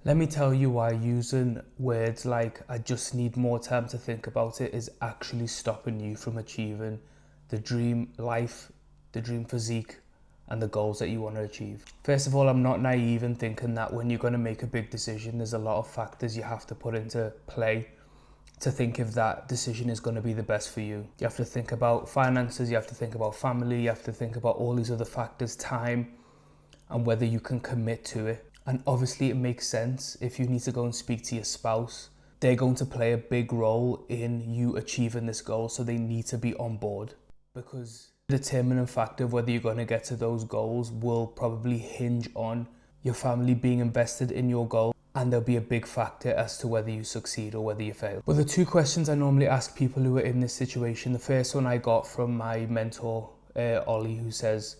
Let me tell you why using words like "I just need more time to think about it" is actually stopping you from achieving the dream life, the dream physique, and the goals that you want to achieve. First of all, I'm not naive in thinking that when you're going to make a big decision, there's a lot of factors you have to put into play to think if that decision is going to be the best for you. You have to think about finances, you have to think about family, you have to think about all these other factors, time, and whether you can commit to it. And obviously it makes sense if you need to go and speak to your spouse. They're going to play a big role in you achieving this goal, so they need to be on board, because the determining factor of whether you're going to get to those goals will probably hinge on your family being invested in your goal, and there'll be a big factor as to whether you succeed or whether you fail. But the two questions I normally ask people who are in this situation, the first one I got from my mentor, Ollie, who says,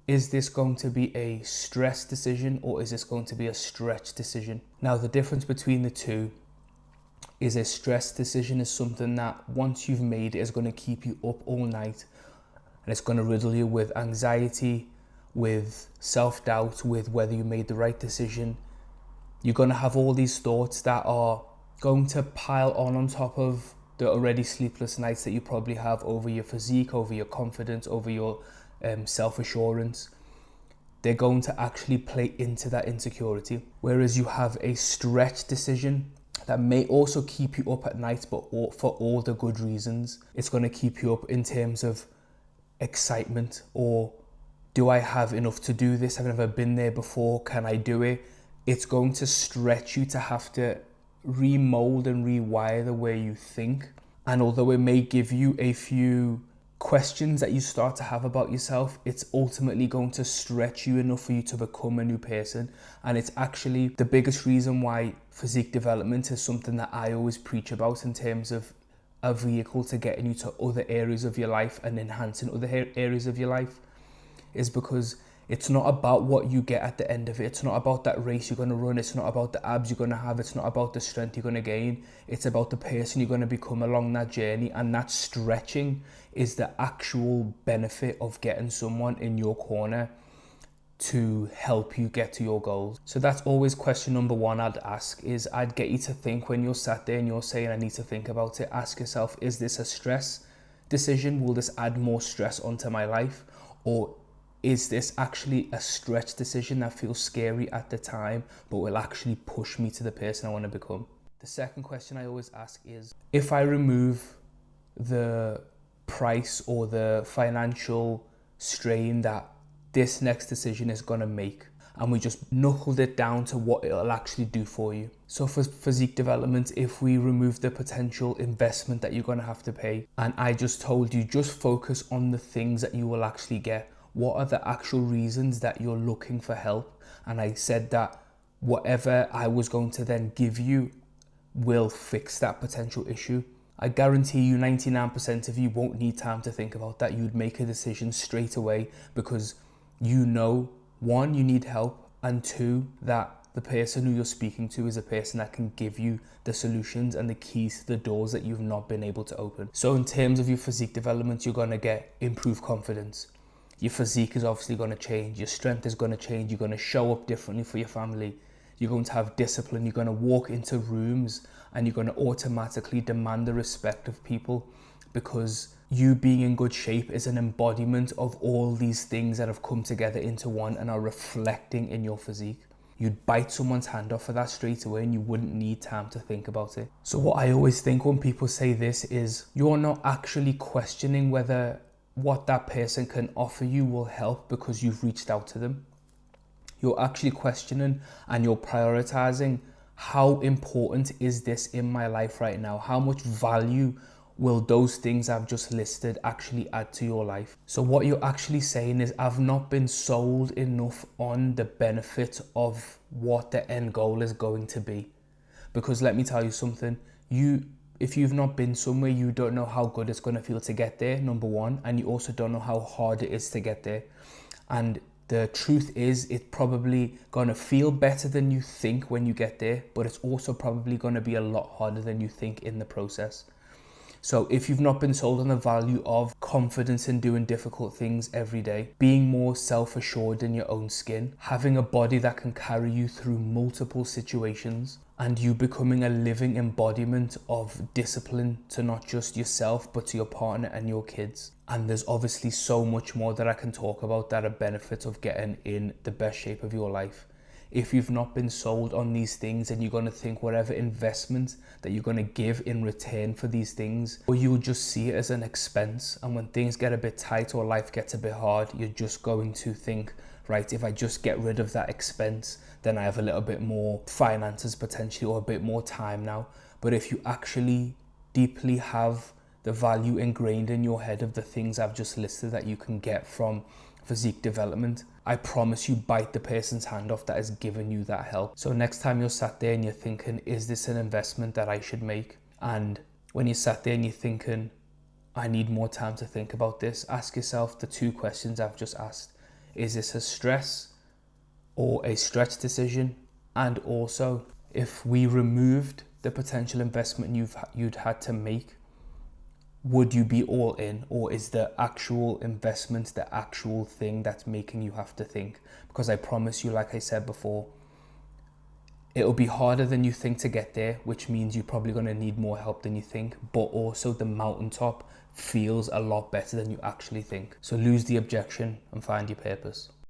is this going to be a stress decision or is this going to be a stretch decision? Now, the difference between the two is a stress decision is something that once you've made it is going to keep you up all night, and it's going to riddle you with anxiety, with self-doubt, with whether you made the right decision. You're going to have all these thoughts that are going to pile on top of the already sleepless nights that you probably have over your physique, over your confidence, over your self-assurance. They're going to actually play into that insecurity. Whereas you have a stretch decision that may also keep you up at night, but for all the good reasons. It's going to keep you up in terms of excitement, or do I have enough to do this? I've never been there before. Can I do it? It's going to stretch you to have to remold and rewire the way you think. And although it may give you a few questions that you start to have about yourself, it's ultimately going to stretch you enough for you to become a new person. And it's actually the biggest reason why physique development is something that I always preach about in terms of a vehicle to getting you to other areas of your life and enhancing other areas of your life, is because it's not about what you get at the end of it. It's not about that race you're going to run. It's not about the abs you're going to have. It's not about the strength you're going to gain. It's about the person you're going to become along that journey. And that stretching is the actual benefit of getting someone in your corner to help you get to your goals. So that's always question number one I'd ask, is I'd get you to think when you're sat there and you're saying, I need to think about it. Ask yourself, is this a stress decision? Will this add more stress onto my life? Or is this actually a stretch decision that feels scary at the time, but will actually push me to the person I want to become? The second question I always ask is, if I remove the price or the financial strain that this next decision is going to make, and we just knuckled it down to what it'll actually do for you. So for physique development, if we remove the potential investment that you're going to have to pay, and I just told you, just focus on the things that you will actually get. What are the actual reasons that you're looking for help? And I said that whatever I was going to then give you will fix that potential issue. I guarantee you 99% of you won't need time to think about that. You'd make a decision straight away because you know, one, you need help, and two, that the person who you're speaking to is a person that can give you the solutions and the keys to the doors that you've not been able to open. So in terms of your physique development, you're going to get improved confidence. Your physique is obviously going to change. Your strength is going to change. You're going to show up differently for your family. You're going to have discipline. You're going to walk into rooms and you're going to automatically demand the respect of people, because you being in good shape is an embodiment of all these things that have come together into one and are reflecting in your physique. You'd bite someone's hand off for that straight away and you wouldn't need time to think about it. So what I always think when people say this is, you're not actually questioning whether what that person can offer you will help because you've reached out to them. You're actually questioning and you're prioritizing, how important is this in my life right now? How much value will those things I've just listed actually add to your life? So what you're actually saying is, I've not been sold enough on the benefit of what the end goal is going to be. Because let me tell you something, if you've not been somewhere, you don't know how good it's going to feel to get there, number one, and you also don't know how hard it is to get there. And the truth is, it's probably going to feel better than you think when you get there, but it's also probably going to be a lot harder than you think in the process. So if you've not been sold on the value of confidence in doing difficult things every day, being more self-assured in your own skin, having a body that can carry you through multiple situations, and you becoming a living embodiment of discipline to not just yourself, but to your partner and your kids. And there's obviously so much more that I can talk about that are benefits of getting in the best shape of your life. If you've not been sold on these things, and you're going to think whatever investment that you're going to give in return for these things, or you'll just see it as an expense, and when things get a bit tight or life gets a bit hard, you're just going to think, right, if I just get rid of that expense, then I have a little bit more finances potentially, or a bit more time now. But if you actually deeply have the value ingrained in your head of the things I've just listed that you can get from physique development, I promise you bite the person's hand off that has given you that help. So next time you're sat there and you're thinking, is this an investment that I should make? And when you're sat there and you're thinking, I need more time to think about this, ask yourself the two questions I've just asked. Is this a stress or a stretch decision? And also, if we removed the potential investment you'd had to make, would you be all in, or is the actual investment the actual thing that's making you have to think? Because I promise you, like I said before, it'll be harder than you think to get there, which means you're probably going to need more help than you think, but also the mountaintop feels a lot better than you actually think. So lose the objection and find your purpose.